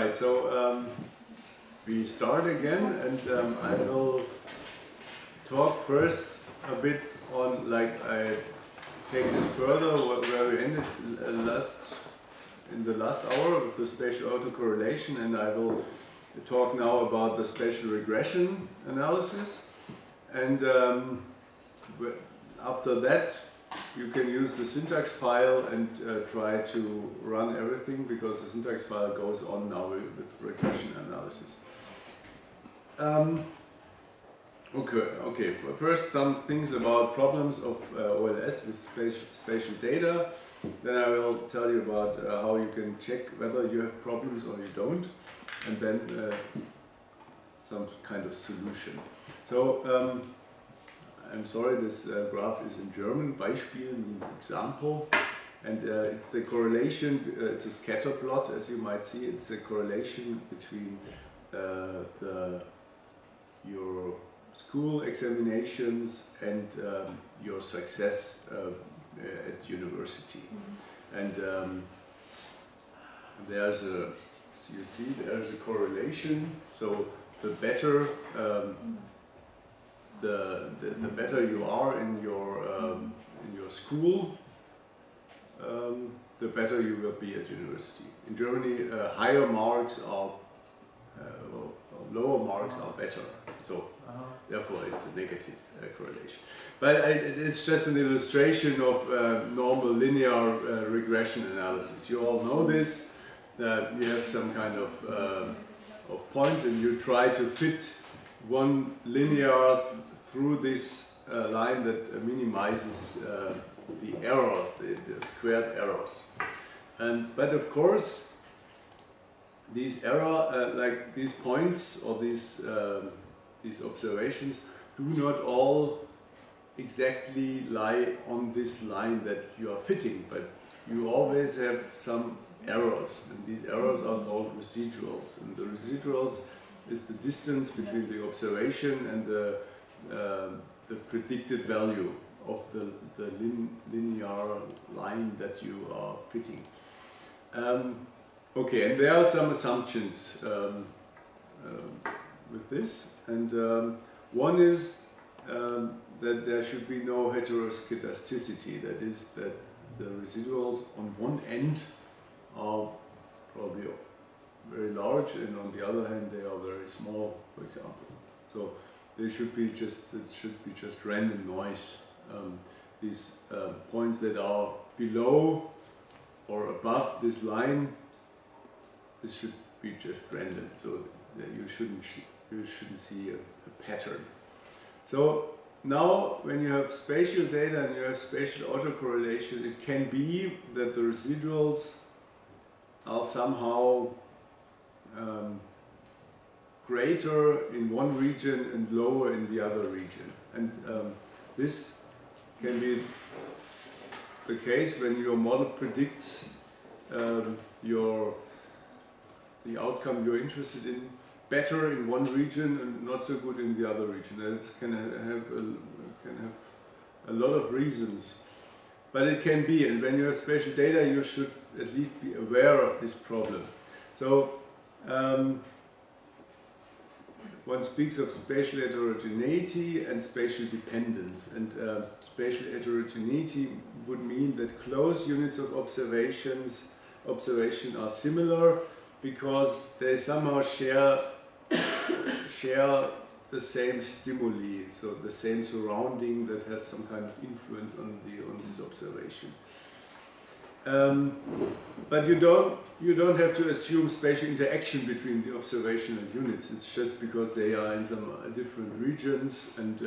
Alright, so we start again, and I will talk first a bit on, like, I take this further where we ended in the last hour with the spatial autocorrelation, and I will talk now about the spatial regression analysis. And after that, you can use the syntax file and try to run everything, because the syntax file goes on now with regression analysis. Okay. First, some things about problems of OLS with spatial data. Then I will tell you about how you can check whether you have problems or you don't, and then some kind of solution. So I'm sorry, this graph is in German. Beispiel means example, and it's the correlation. It's a scatter plot, as you might see. It's a correlation between your school examinations and your success at university. And there's a, you see, there's a correlation. So the better the better you are in your school, the better you will be at university. In Germany, higher marks are lower marks are better. So therefore, it's a negative correlation. But it's just an illustration of normal linear regression analysis. You all know this. That you have some kind of points, and you try to fit one linear through this line that minimizes the errors, the squared errors. But of course, these like these points or these observations do not all exactly lie on this line that you are fitting, but you always have some errors, and these errors are called residuals. And the residuals is the distance between the observation and the predicted value of the linear line that you are fitting. Okay, and there are some assumptions with this, and one is that there should be no heteroscedasticity. That is, that the residuals on one end are probably very large, and on the other hand they are very small, for example. So it should be just random noise. These points that are below or above this line, this should be just random, so that you shouldn't see a pattern. So now, when you have spatial data and you have spatial autocorrelation, it can be that the residuals are somehow greater in one region and lower in the other region. And this can be the case when your model predicts the outcome you're interested in better in one region and not so good in the other region. And it can have a lot of reasons. But it can be, and when you have spatial data, you should at least be aware of this problem. So one speaks of spatial heterogeneity and spatial dependence. And spatial heterogeneity would mean that close units of observation are similar because they somehow share the same stimuli, so the same surrounding that has some kind of influence on this observation. But you don't have to assume spatial interaction between the observational units. It's just because they are in some different regions, and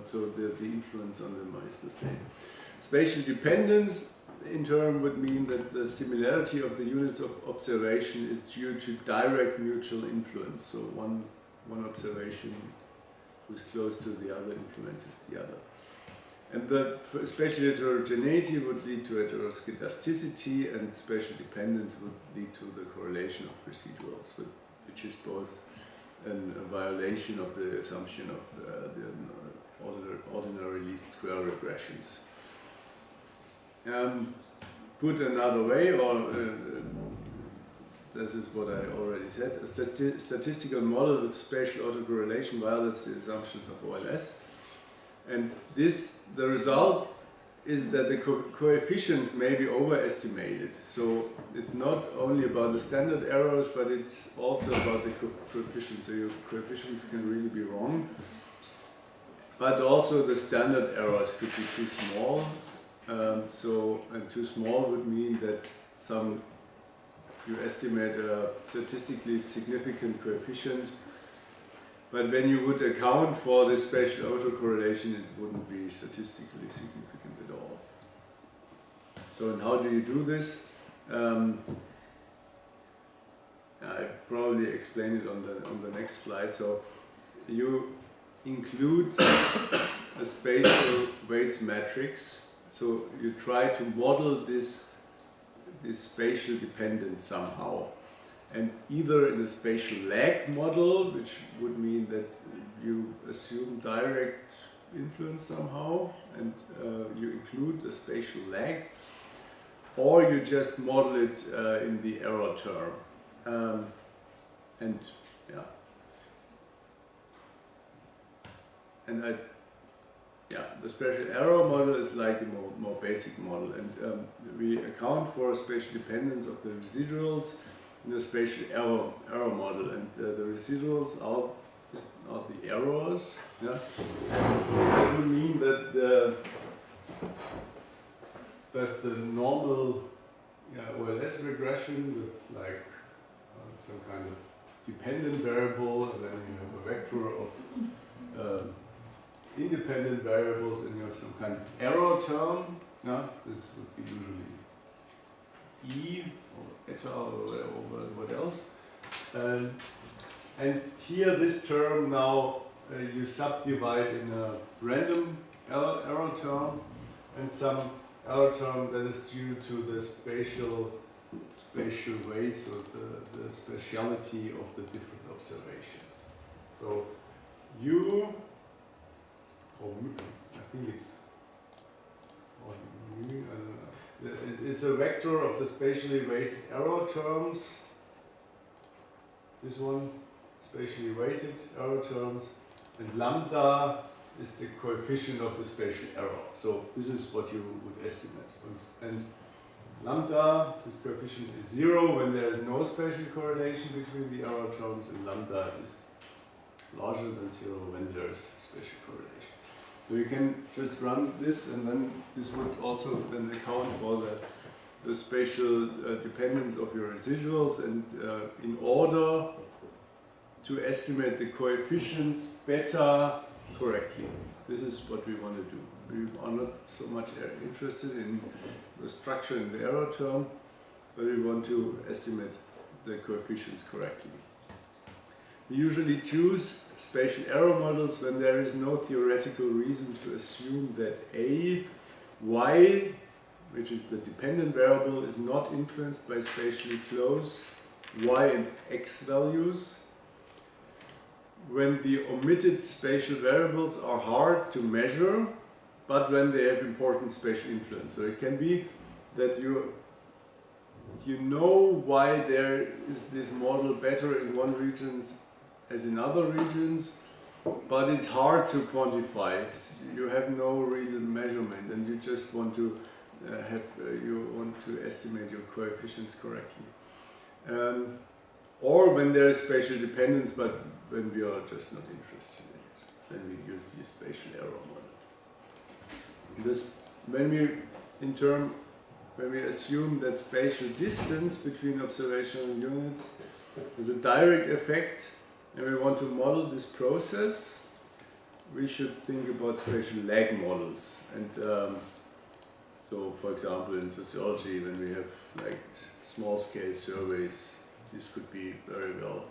so the influence on them is the same. Spatial dependence, in turn, would mean that the similarity of the units of observation is due to direct mutual influence. So one observation who's close to the other influences the other. And the spatial heterogeneity would lead to heteroscedasticity, and spatial dependence would lead to the correlation of residuals, which is both a violation of the assumption of the ordinary least square regressions. Put another way, or this is what I already said, a statistical model with spatial autocorrelation violates the assumptions of OLS. And this, the result is that the coefficients may be overestimated. So it's not only about the standard errors, but it's also about the coefficients. So your coefficients can really be wrong. But also the standard errors could be too small. And too small would mean that you estimate a statistically significant coefficient, but when you would account for the spatial autocorrelation, it wouldn't be statistically significant at all. So, and how do you do this? I probably explain it on the next slide. So, you include a spatial weights matrix. So you try to model this spatial dependence somehow. And either in a spatial lag model, which would mean that you assume direct influence somehow, and you include a spatial lag, or you just model it in the error term. The spatial error model is like the more basic model, and we account for spatial dependence of the residuals in a spatial error model, and the residuals are the errors. Yeah? That would mean that the normal OLS regression with like some kind of dependent variable, and then you have a vector of independent variables, and you have some kind of error term. Yeah? This would be usually E or eta or what else. And here this term now you subdivide in a random error term and some error term that is due to the spatial weights or the spatiality of the different observations. So I think it's it's a vector of the spatially weighted error terms. This one, spatially weighted error terms, and lambda is the coefficient of the spatial error. So this is what you would estimate. And lambda, this coefficient is 0 when there is no spatial correlation between the error terms, and lambda is larger than 0 when there is spatial correlation. So you can just run this, and then this would also then account for the spatial dependence of your residuals, and in order to estimate the coefficients better correctly. This is what we want to do. We are not so much interested in the structure in the error term, but we want to estimate the coefficients correctly. We usually choose spatial error models when there is no theoretical reason to assume that y, which is the dependent variable, is not influenced by spatially close y and x values, when the omitted spatial variables are hard to measure, but when they have important spatial influence. So it can be that you know why there is this model better in one region as in other regions, but it's hard to quantify. You have no real measurement, and you just want to estimate your coefficients correctly. Or when there is spatial dependence, but when we are just not interested in it, then we use the spatial error model. When we assume that spatial distance between observational units has a direct effect, and we want to model this process, we should think about spatial lag models. And so, for example, in sociology, when we have like small-scale surveys, this could be very well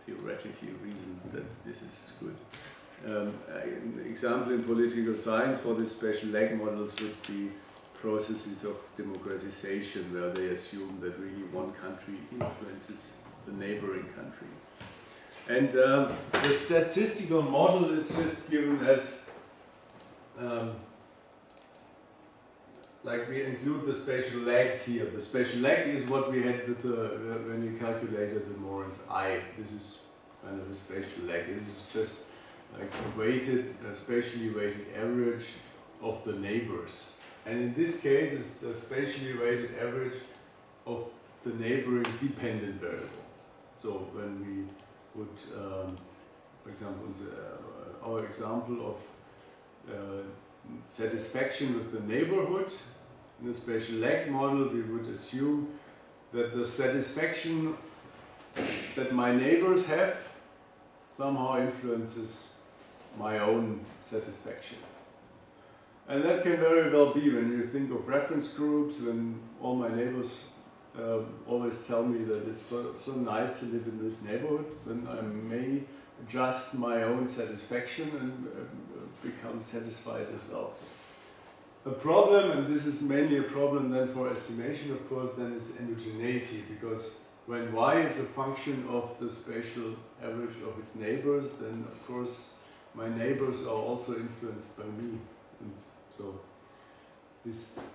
theoretically reasoned that this is good. An example in political science for these spatial lag models would be processes of democratization, where they assume that really one country influences the neighboring country. And the statistical model is just given as like we include the spatial lag here. The spatial lag is what we had with the, when we calculated the Moran's I. This is kind of a spatial lag. This is just like a weighted, spatially weighted average of the neighbors. And in this case, it's the spatially weighted average of the neighboring dependent variable. So when we would, for example, our example of satisfaction with the neighborhood, in the spatial lag model, we would assume that the satisfaction that my neighbors have somehow influences my own satisfaction. And that can very well be when you think of reference groups, when all my neighbors always tell me that it's so nice to live in this neighborhood, then I may adjust my own satisfaction and become satisfied as well. A problem, and this is mainly a problem then for estimation, of course, then is endogeneity, because when y is a function of the spatial average of its neighbors, then of course my neighbors are also influenced by me. And so this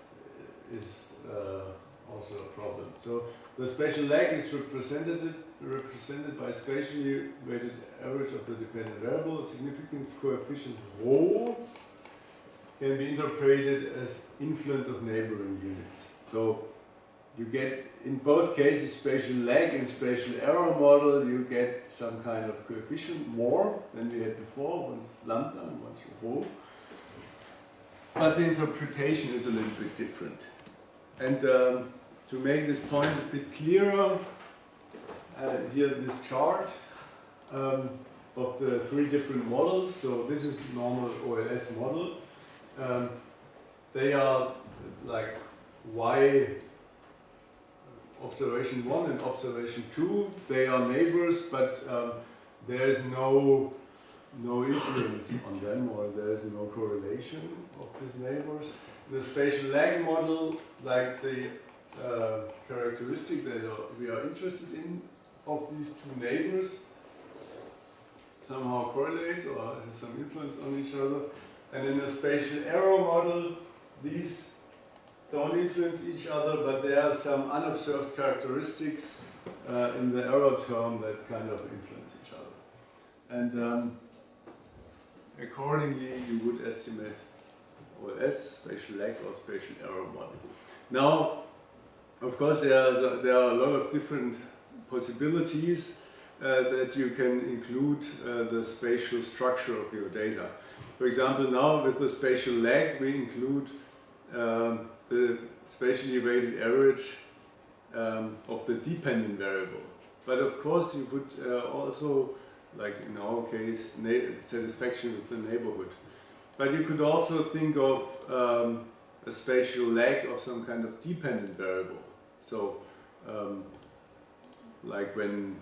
is also a problem. So the spatial lag is represented by spatially weighted average of the dependent variable. A significant coefficient ρ can be interpreted as influence of neighboring units. So you get, in both cases, spatial lag and spatial error model, you get some kind of coefficient more than we had before, once lambda and once ρ. But the interpretation is a little bit different. And to make this point a bit clearer, here this chart of the three different models. So this is the normal OLS model. They are like Y observation 1 and observation 2. They are neighbors, but there is no influence on them, or there is no correlation of these neighbors. The spatial lag model, like the characteristic that we are interested in of these two neighbors, somehow correlates or has some influence on each other. And in the spatial error model, these don't influence each other, but there are some unobserved characteristics in the error term that kind of influence each other. And accordingly, you would estimate OLS, spatial lag, or spatial error model. Now, of course, there are a lot of different possibilities that you can include the spatial structure of your data. For example, now with the spatial lag, we include the spatially weighted average of the dependent variable. But of course, you could also, like in our case, satisfaction with the neighborhood. But you could also think of a spatial lag of some kind of dependent variable. So, like when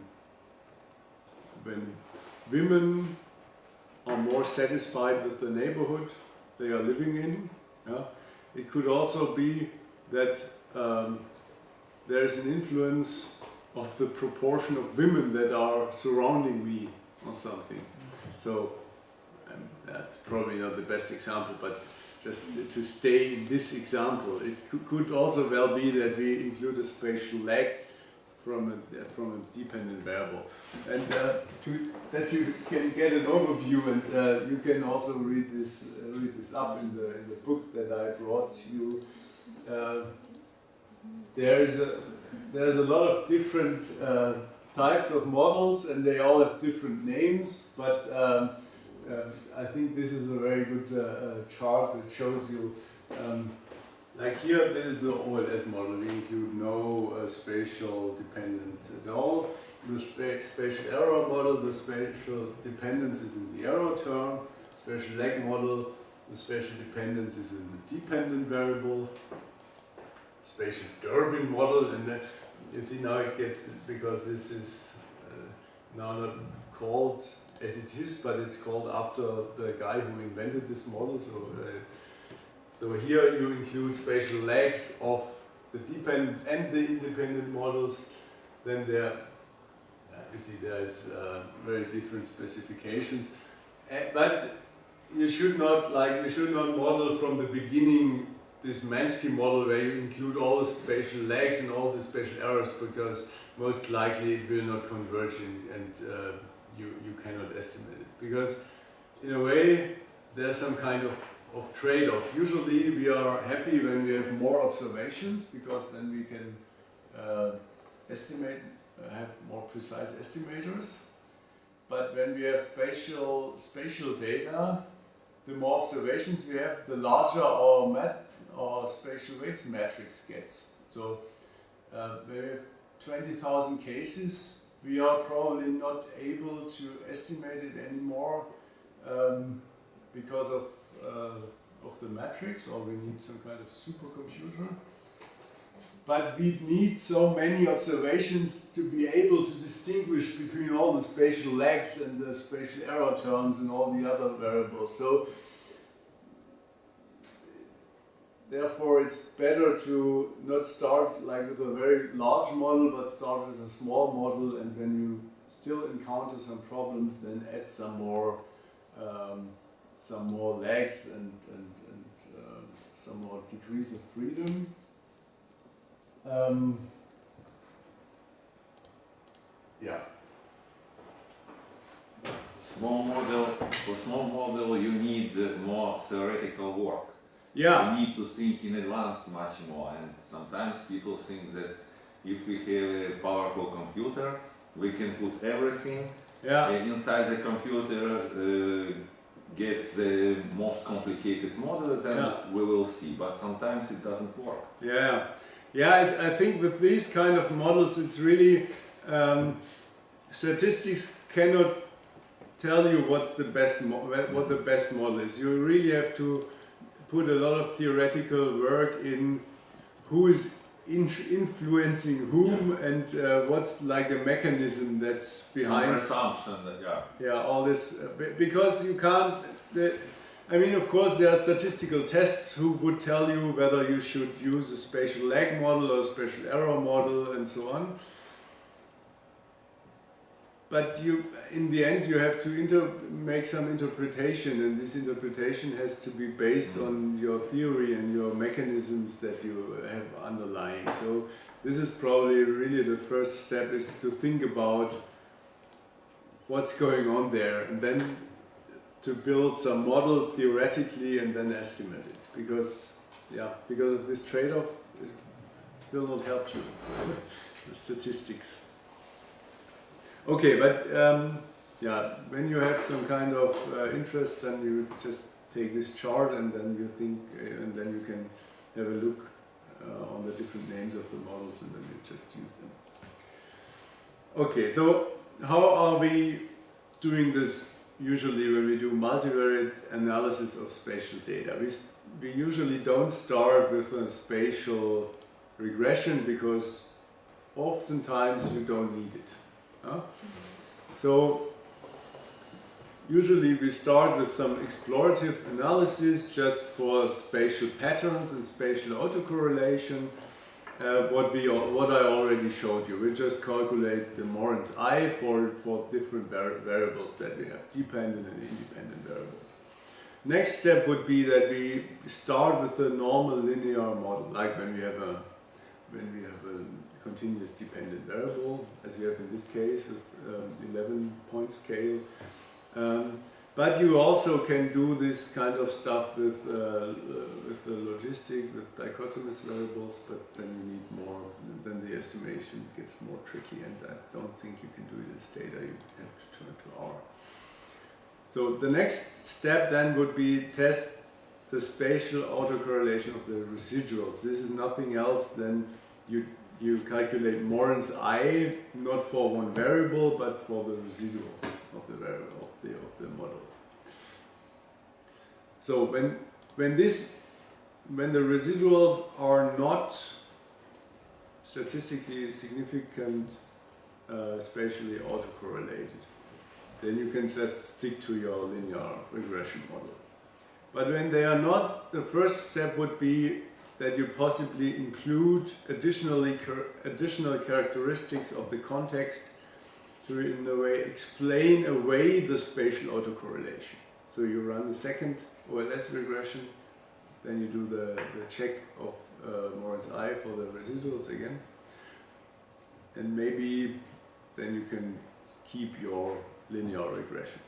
women are more satisfied with the neighborhood they are living in, yeah? It could also be that there is an influence of the proportion of women that are surrounding me or something. So that's probably not the best example, but just to stay in this example, it could also well be that we include a spatial lag from a dependent variable, and that you can get an overview, and you can also read this up in the book that I brought to you. There's a lot of different types of models, and they all have different names, but I think this is a very good chart that shows you, like here, this is the OLS model. We include no spatial dependence at all. The spatial error model, the spatial dependence is in the error term. Spatial lag model, the spatial dependence is in the dependent variable. Spatial Durbin model, and you see now it gets, because this is now not called as it is, but it's called after the guy who invented this model. So here you include spatial lags of the dependent and the independent models. Then there, you see there is very different specifications. But you should not model from the beginning this Mansky model where you include all the spatial lags and all the spatial errors, because most likely it will not converge and you cannot estimate it. Because in a way there's some kind of trade-off. Usually we are happy when we have more observations, because then we can estimate, have more precise estimators. But when we have spatial data, the more observations we have, the larger our spatial weights matrix gets. So when we have 20,000 cases, we are probably not able to estimate it anymore because of the matrix, or we need some kind of supercomputer. But we need so many observations to be able to distinguish between all the spatial lags and the spatial error terms and all the other variables. So therefore it's better to not start like with a very large model, but start with a small model, and when you still encounter some problems, then add some more lags and some more degrees of freedom. Yeah. For small model you need more theoretical work. Yeah. You need to think in advance much more, and sometimes people think that if we have a powerful computer, we can put everything inside the computer, gets the most complicated models, and we will see. But sometimes it doesn't work. Yeah. Yeah, I think with these kind of models, it's really statistics cannot tell you what the best model is. You really have to put a lot of theoretical work in who is influencing whom, and what's like a mechanism that's behind. Some assumption that all this, because you can't. I mean, of course, there are statistical tests who would tell you whether you should use a spatial lag model or a spatial error model and so on. But in the end, you have to make some interpretation, and this interpretation has to be based on your theory and your mechanisms that you have underlying. So this is probably really the first step, is to think about what's going on there, and then to build some model theoretically and then estimate it, because of this trade-off, it will not help you, the statistics. Okay, but when you have some kind of interest, then you just take this chart and then you think, and then you can have a look on the different names of the models, and then you just use them. Okay, so how are we doing this? Usually when we do multivariate analysis of spatial data, we usually don't start with a spatial regression, because oftentimes you don't need it. So usually we start with some explorative analysis just for spatial patterns and spatial autocorrelation. What I already showed you, we just calculate the Moran's I for different variables that we have, dependent and independent variables. Next step would be that we start with a normal linear model, like when we have a continuous dependent variable, as we have in this case with 11-point scale. But you also can do this kind of stuff with the logistic, with dichotomous variables, but then you need more, then the estimation gets more tricky, and I don't think you can do it in Data, you have to turn to R. So the next step then would be test the spatial autocorrelation of the residuals. This is nothing else than you calculate Moran's I, not for one variable, but for the residuals of the variable of the model. So when the residuals are not statistically significant, spatially autocorrelated, then you can just stick to your linear regression model. But when they are not, the first step would be that you possibly include additional characteristics of the context to, in a way, explain away the spatial autocorrelation. So you run a second OLS regression, then you do the check of Moritz I for the residuals again. And maybe then you can keep your linear regression.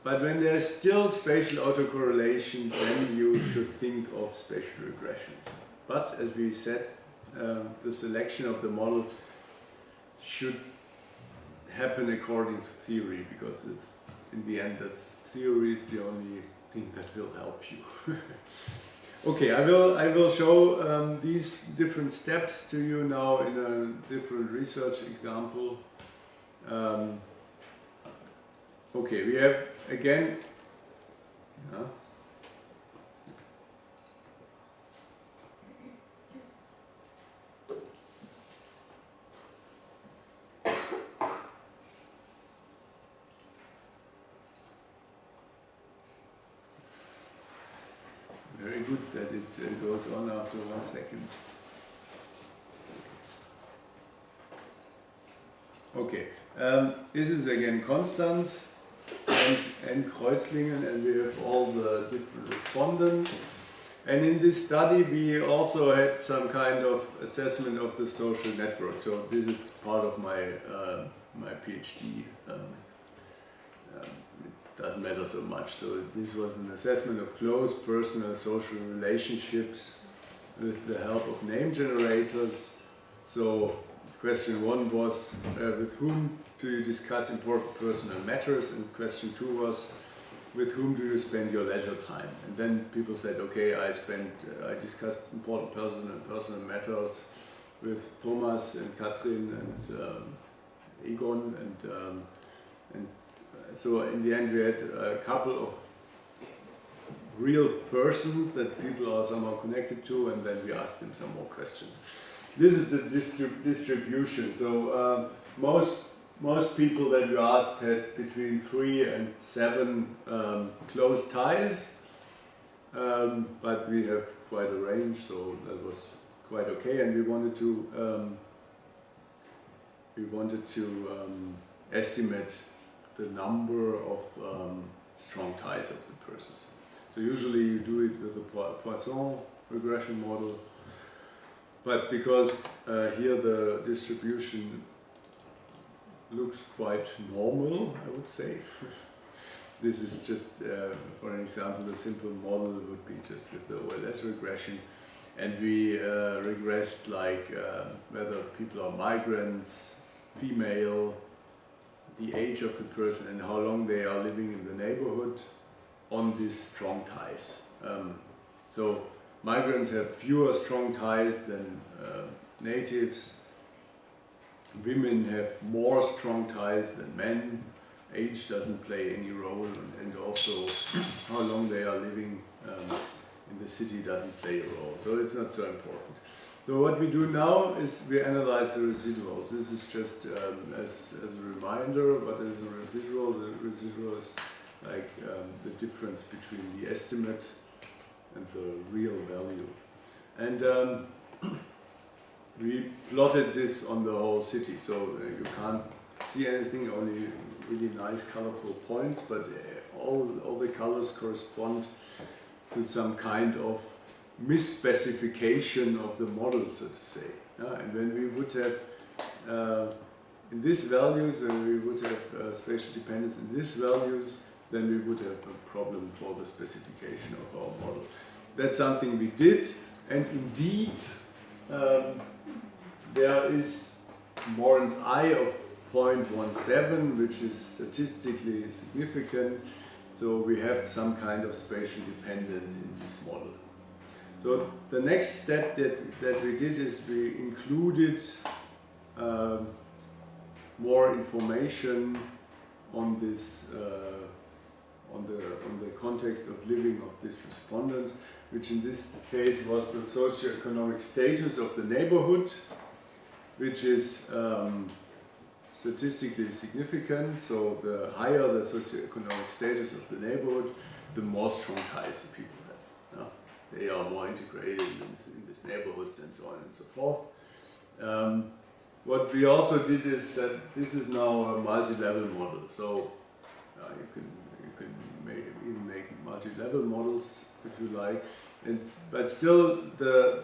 But when there's still spatial autocorrelation, then you should think of spatial regressions. But as we said, the selection of the model should happen according to theory, because it's, in the end, that's theory is the only thing that will help you. Okay, I will show these different steps to you now in a different research example. Okay, we have again. Very good that it goes on after 1 second. Okay, this is again Konstanz and Kreuzlingen, and we have all the different respondents. And in this study we also had some kind of assessment of the social network. So this is part of my my PhD. It doesn't matter so much. So this was an assessment of close personal social relationships with the help of name generators. So question 1 was, with whom do you discuss important personal matters? And question 2 was, with whom do you spend your leisure time? And then people said, okay, I discussed important personal matters with Thomas and Katrin and Egon, and so in the end we had a couple of real persons that people are somehow connected to, and then we asked them some more questions. This is the distribution. So most people that you asked had between 3 and 7 close ties, but we have quite a range, so that was quite okay. And we wanted to estimate the number of strong ties of the persons. So usually you do it with a Poisson regression model. But because here the distribution looks quite normal, I would say. This is just, for an example, the simple model would be just with the OLS regression. And we regressed like whether people are migrants, female, the age of the person, and how long they are living in the neighborhood on these strong ties. So migrants have fewer strong ties than natives. Women have more strong ties than men. Age doesn't play any role, and also how long they are living in the city doesn't play a role. So it's not so important. So what we do now is we analyze the residuals. This is just as a reminder, what is a residual? The residual is like the difference between the estimate and the real value. And we plotted this on the whole city, so you can't see anything, only really nice colorful points, but all the colors correspond to some kind of misspecification of the model, so to say. And when we would have in these values, when we would have spatial dependence in these values, then we would have a problem for the specification of our model. That's something we did, and indeed there is Moritz I of 0.17, which is statistically significant, so we have some kind of spatial dependence in this model. So the next step that we did is we included more information on this on the context of living of these respondents, which in this case was the socioeconomic status of the neighborhood, which is statistically significant. So the higher the socioeconomic status of the neighborhood, the more strong ties the people have. They are more integrated in these neighborhoods and so on and so forth. What we also did is that this is now a multi-level model. So you can even make multi-level models if you like. But still, the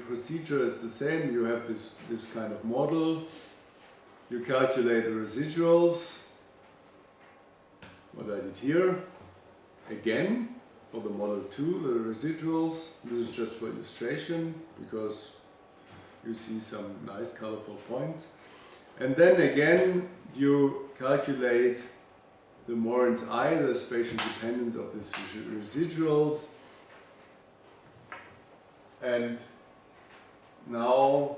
procedure is the same. You have this kind of model. You calculate the residuals. What I did here, again, for the model 2, the residuals. This is just for illustration, because you see some nice colorful points. And then again, you calculate the Morin's I, the spatial dependence of these residuals. And now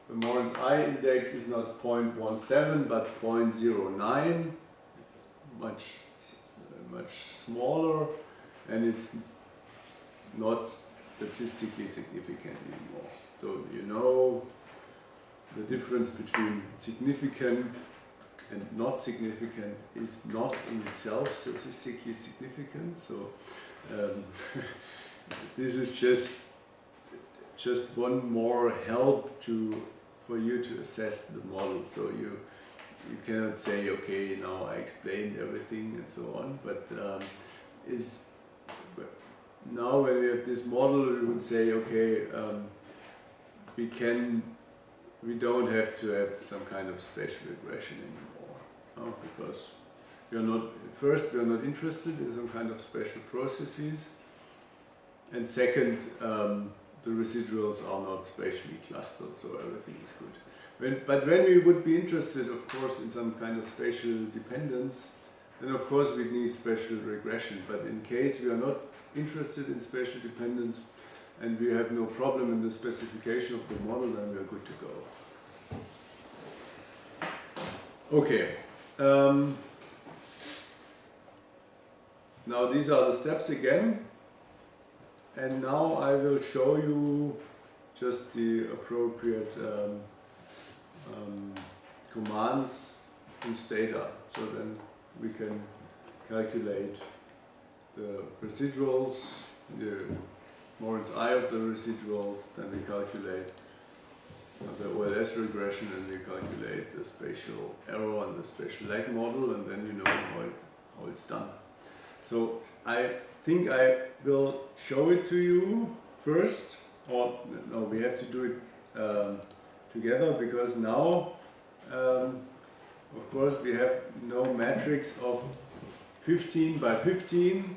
the Morin's I index is not 0.17 but 0.09. It's much smaller, and it's not statistically significant anymore. So you know the difference between significant and not significant is not in itself statistically significant. So this is just one more help for you to assess the model. So you cannot say, okay, now I explained everything and so on, but now when we have this model, we would say, okay, we don't have to have some kind of spatial regression anymore, because we are not interested in some kind of spatial processes, and second, the residuals are not spatially clustered, so everything is good. But when we would be interested, of course, in some kind of spatial dependence, then of course we need spatial regression. But in case we are not interested in spatial dependence and we have no problem in the specification of the model, then we are good to go. Okay. Now these are the steps again. And now I will show you just the appropriate commands in Data. So then we can calculate the residuals, the Morin's I of the residuals, then we calculate the OLS regression, and we calculate the spatial error and the spatial lag model, and then you know how it's done. So I think I will show it to you first, or no, we have to do it together, because now, of course, we have no matrix of 15 by 15,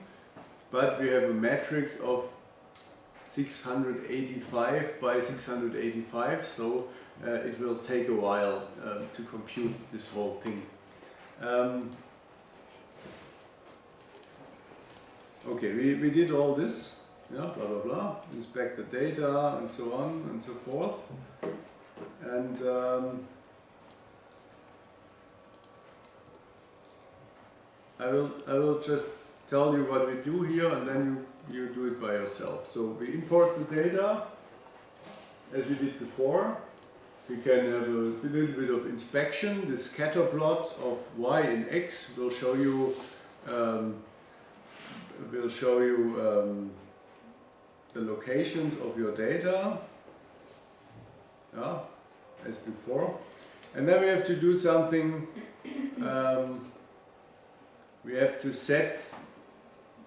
but we have a matrix of 685 by 685, so it will take a while to compute this whole thing. Okay, we did all this, yeah, blah blah blah, inspect the data and so on and so forth, and I will just tell you what we do here, and then you do it by yourself. So we import the data as we did before. We can have a little bit of inspection. The scatter plot of y and x will show you the locations of your data, yeah, as before. And then we have to do something. We have to set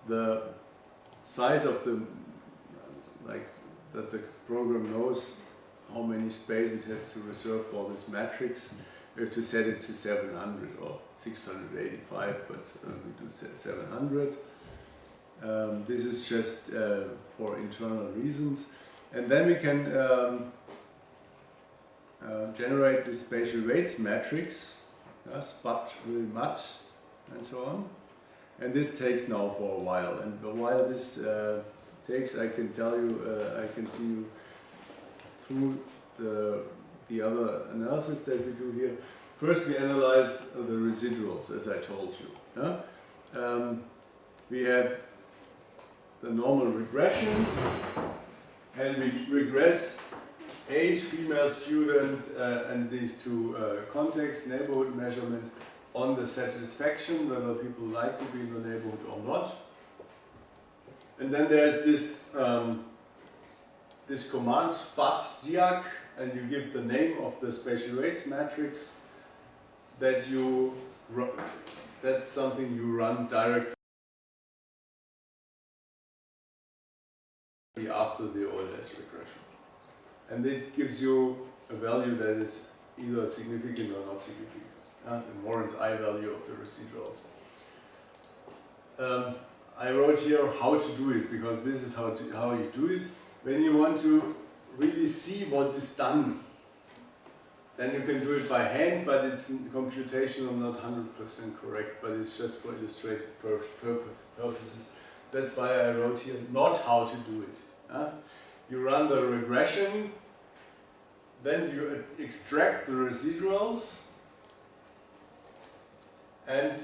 the size of the, that the program knows how many spaces it has to reserve for this matrix. We have to set it to 700 or 685, but we do 700. This is just for internal reasons. And then we can generate this spatial weights matrix, spat will mat, and so on. And this takes now for a while. And while this takes, I can tell you, I can see you through the other analysis that we do here. First, we analyze the residuals, as I told you. We have the normal regression, and we regress age, female student, and these two context neighborhood measurements on the satisfaction, whether people like to be in the neighborhood or not. And then there's this this command SpatialData, and you give the name of the spatial weights matrix that you run. That's something you run directly after the OLS regression. And it gives you a value that is either significant or not significant. The Moran's I value of the residuals. I wrote here how to do it, because this is how you do it. When you want to really see what is done, then you can do it by hand, but it's computational not 100% correct, but it's just for illustrative purposes. That's why I wrote here not how to do it. You run the regression, then you extract the residuals, and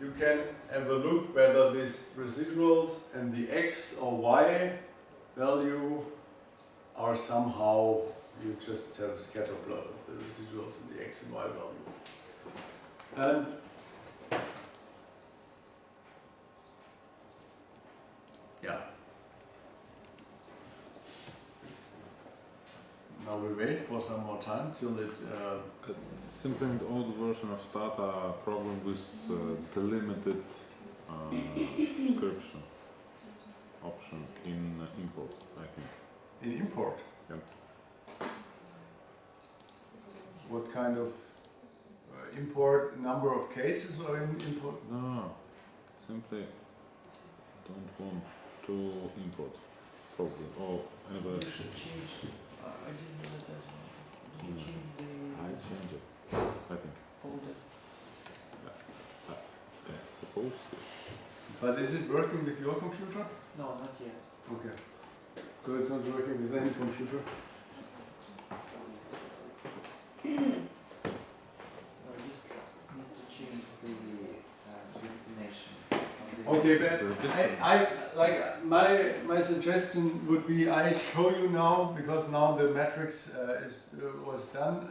you can have a look whether these residuals and the x or y value are somehow, you just have a scatter plot of the residuals and the x and y value. And yeah. Now we wait for some more time till it... Simply an old version of Data problem with delimited subscription option in import, I think. In import? Yeah. What kind of import, number of cases or in import? No, simply don't want to import probably. Or anyway. You should change. I didn't know that. Did you change the I change it, I think. folder? I suppose yes. But is it working with your computer? No, not yet. Okay. So it's not working with any computer? I just need to change the destination. Okay, but my suggestion would be I show you now, because now the matrix was done.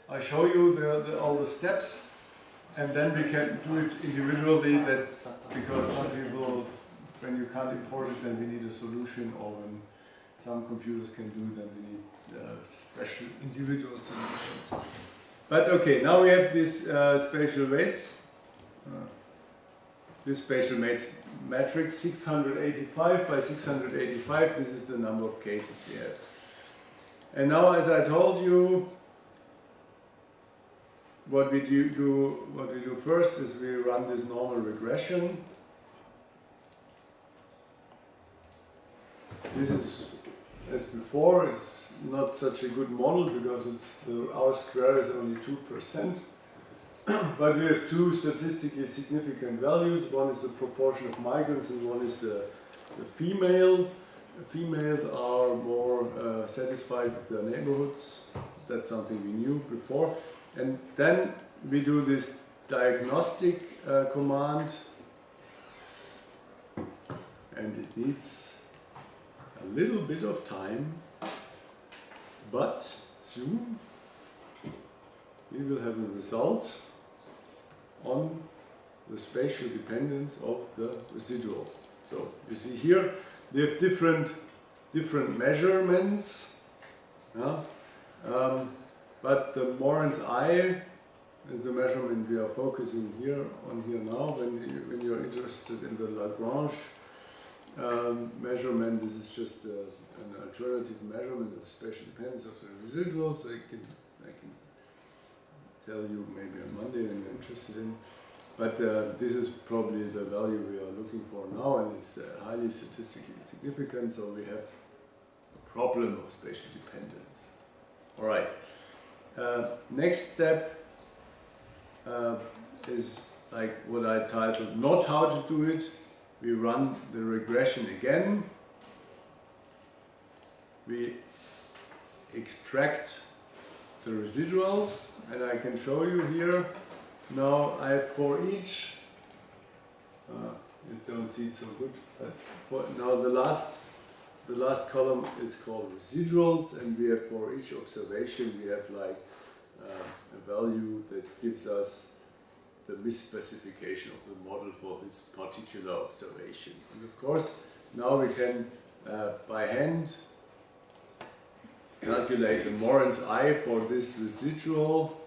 I show you all the steps, and then we can do it individually. That because some people, when you can't import it, then we need a solution, or when some computers can do, then we need special individual solutions. But okay, now we have this spatial weights. This spatial weights matrix 685 by 685. This is the number of cases we have. And now, as I told you, what we do first is we run this normal regression. This is, as before, it's not such a good model because the R square is only 2%. But we have two statistically significant values. One is the proportion of migrants and one is the female. Females are more satisfied with their neighborhoods. That's something we knew before. And then we do this diagnostic command, and it needs a little bit of time, but soon we will have a result on the spatial dependence of the residuals. So you see here we have different measurements, but the Moran's I is the measurement we are focusing on here now. When you're interested in the Lagrange measurement, this is just an alternative measurement of the spatial dependence of the residuals. I can tell you maybe on Monday when you're interested in. But this is probably the value we are looking for now, and it's highly statistically significant, so we have a problem of spatial dependence. All right. Next step is like what I titled not how to do it. We run the regression again. We extract the residuals, and I can show you here. Now I have for each, you don't see it so good, but now the last column is called residuals, and we have for each observation we have like a value that gives us the misspecification of the model for this particular observation. And of course now we can by hand calculate the Moran's I for this residual,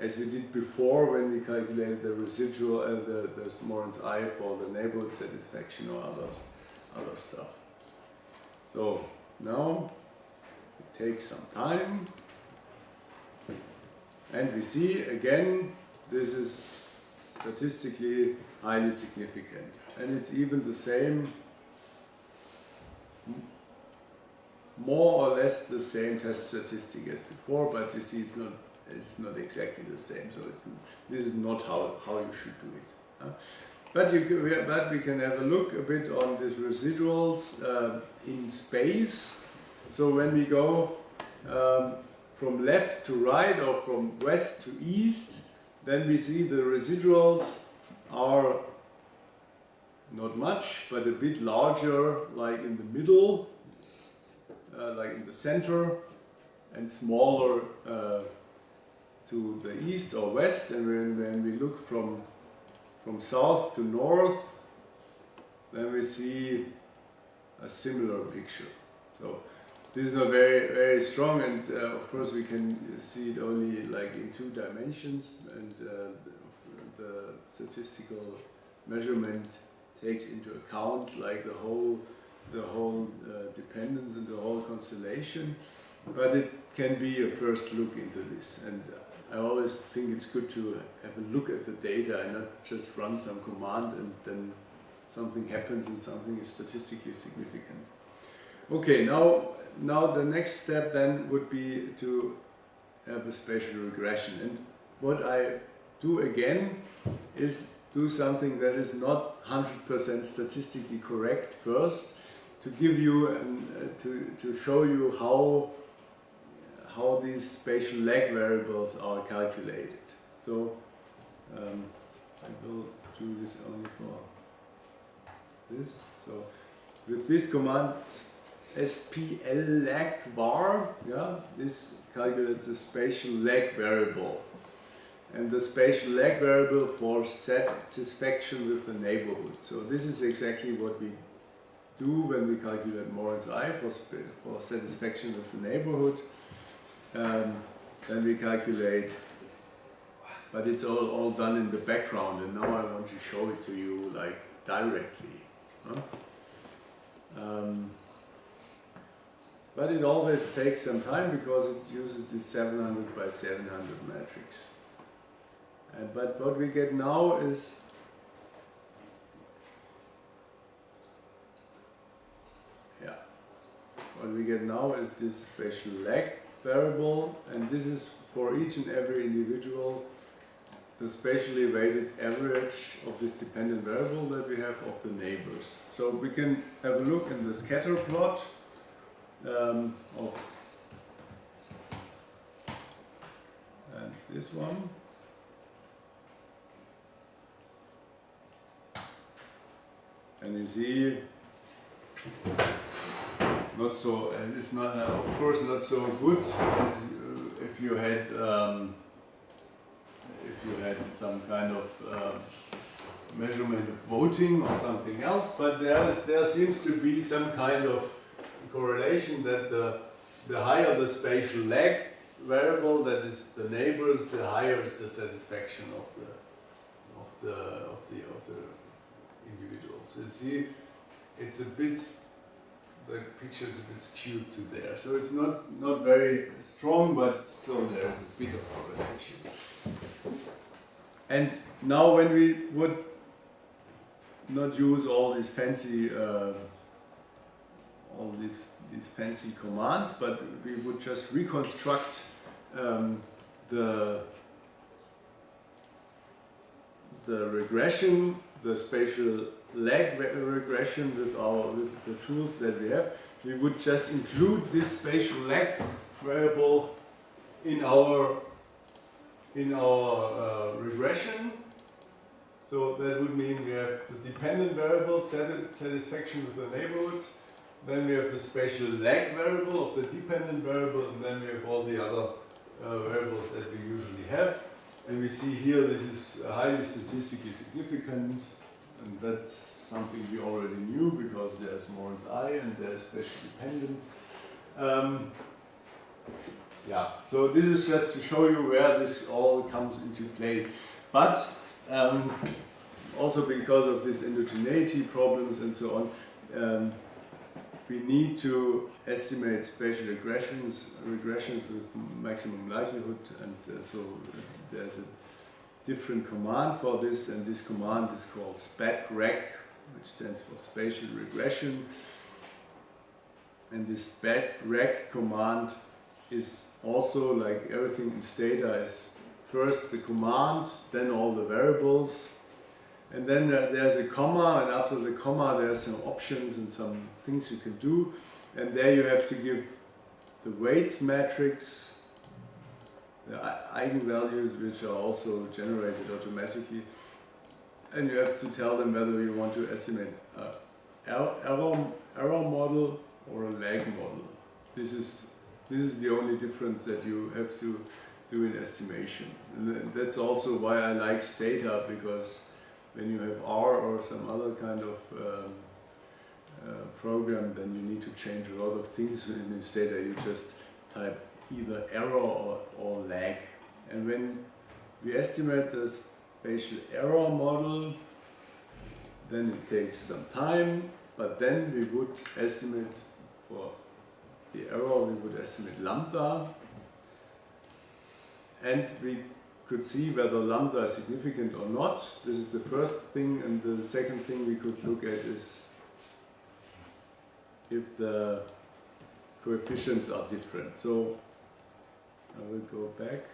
as we did before when we calculated the residual, the Moran's I for the neighborhood satisfaction or others. other stuff. So now it takes some time, and we see again this is statistically highly significant, and it's even the same, more or less the same test statistic as before, but you see it's not exactly the same. So this is not how you should do it. But we can have a look a bit on these residuals in space. So when we go from left to right or from west to east, then we see the residuals are not much, but a bit larger, like in the middle, like in the center, and smaller to the east or west. And when we look from south to north, then we see a similar picture. So this is not very strong, and of course we can see it only like in 2 dimensions, and the statistical measurement takes into account like the whole dependence and the whole constellation, but it can be a first look into this. And I always think it's good to have a look at the data and not just run some command and then something happens and something is statistically significant. Okay, now the next step then would be to have a spatial regression. And what I do again is do something that is not 100% statistically correct first, to give you to show you how these spatial lag variables are calculated. So I will do this only for this. So with this command SpatialData, this calculates the spatial lag variable, and the spatial lag variable for satisfaction with the neighborhood. So this is exactly what we do when we calculate Moran's I for satisfaction with the neighborhood. Then we calculate, but it's all done in the background, and now I want to show it to you like directly. But it always takes some time because it uses this 700 by 700 matrix. But what we get now is this spatial lag variable, and this is for each and every individual the spatially weighted average of this dependent variable that we have of the neighbors. So we can have a look in the scatter plot of and this one. And you see, not so. It's not, of course, not so good as if you had some kind of measurement of voting or something else. But there seems to be some kind of correlation that the higher the spatial lag variable, that is the neighbors, the higher is the satisfaction of the individuals. So you see, it's a bit, the picture is a bit skewed to there. So it's not very strong, but still there's a bit of correlation. And now when we would not use all these fancy these fancy commands, but we would just reconstruct the regression, the spatial lag regression with the tools that we have. We would just include this spatial lag variable in our regression. So that would mean we have the dependent variable, satisfaction with the neighborhood, then we have the spatial lag variable of the dependent variable, and then we have all the other variables that we usually have. And we see here this is highly statistically significant, and that's something we already knew because there's Moran's I and there's spatial dependence. So this is just to show you where this all comes into play. But also because of these endogeneity problems and so on, we need to estimate spatial regressions with maximum likelihood, and so there's a different command for this, and this command is called SpatReg, which stands for spatial regression. And this SpatReg command is also, like everything in Stata, is first the command, then all the variables, and then there's a comma, and after the comma there are some options and some things you can do, and there you have to give the weights matrix, the eigenvalues, which are also generated automatically, and you have to tell them whether you want to estimate an error model or a lag model. This is the only difference that you have to do in estimation, and that's also why I like Stata, because when you have R or some other kind of program, then you need to change a lot of things. In Stata you just type either error or lag, and when we estimate the spatial error model, then it takes some time, but then we would estimate for the error, we would estimate lambda, and we could see whether lambda is significant or not. This is the first thing, and the second thing we could look at is if the coefficients are different. So I will go back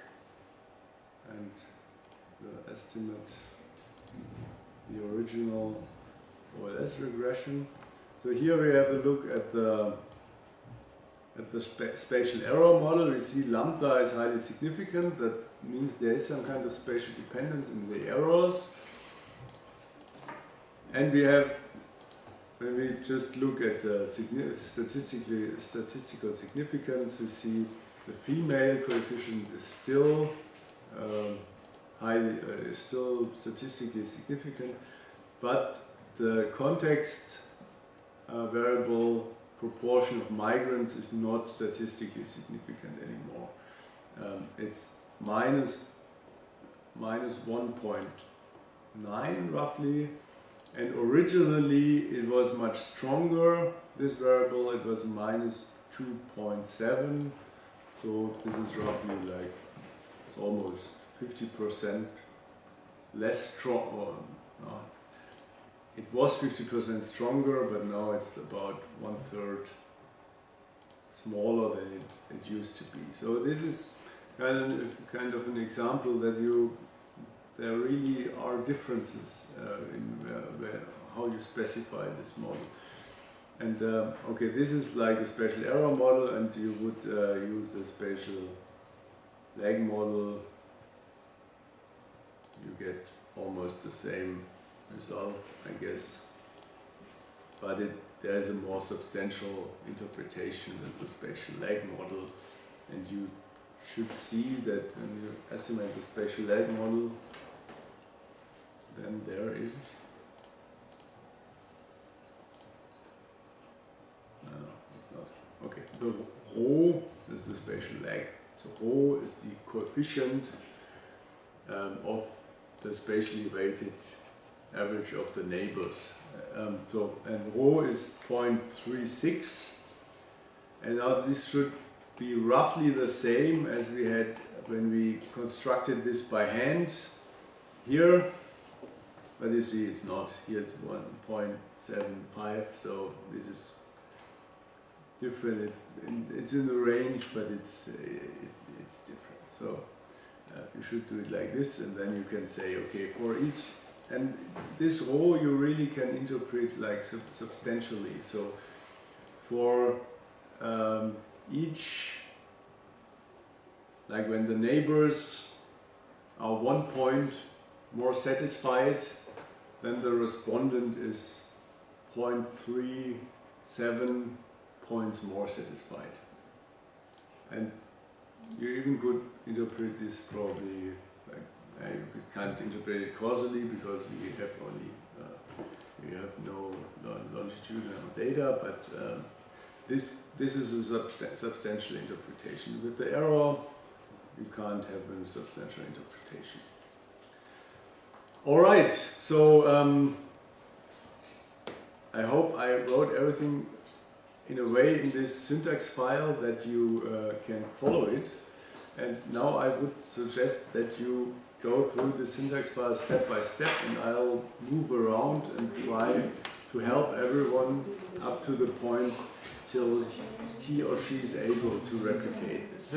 and the estimate the original OLS regression. So here we have a look at the spatial error model. We see lambda is highly significant. That means there is some kind of spatial dependence in the errors. And we have, when we just look at the statistical significance, we see the female coefficient is still still statistically significant, but the context variable proportion of migrants is not statistically significant anymore. It's minus 1.9 roughly, and originally it was much stronger, this variable. It was minus 2.7, so this is roughly like, it's almost 50% less strong, or no, it was 50% stronger, but now it's about 1/3 smaller than it used to be. So this is kind of an example that there really are differences in how you specify this model. And okay, this is like a spatial error model, and you would use the spatial lag model. You get almost the same result, I guess, but there's a more substantial interpretation of the spatial lag model, and you should see that when you estimate the spatial lag model, then there is it's not. Okay, the rho is the spatial lag. So rho is the coefficient of the spatially weighted average of the neighbors. And rho is 0.36, and now this should be roughly the same as we had when we constructed this by hand here, but you see it's not. Here it's 1.75, so this is different. It's in the range, but it's different. So you should do it like this, and then you can say, okay, for each, and this rho you really can interpret like substantially. So for each, like when the neighbors are 1 point more satisfied, then the respondent is 0.37 points more satisfied. And you even could interpret this probably like, you can't interpret it causally because we have only we have no longitudinal data, but this is a substantial interpretation. With the error, you can't have a substantial interpretation. All right, so I hope I wrote everything in a way in this syntax file that you can follow it. And now I would suggest that you go through the syntax file step by step, and I'll move around and try to help everyone up to the point till he or she is able to replicate this.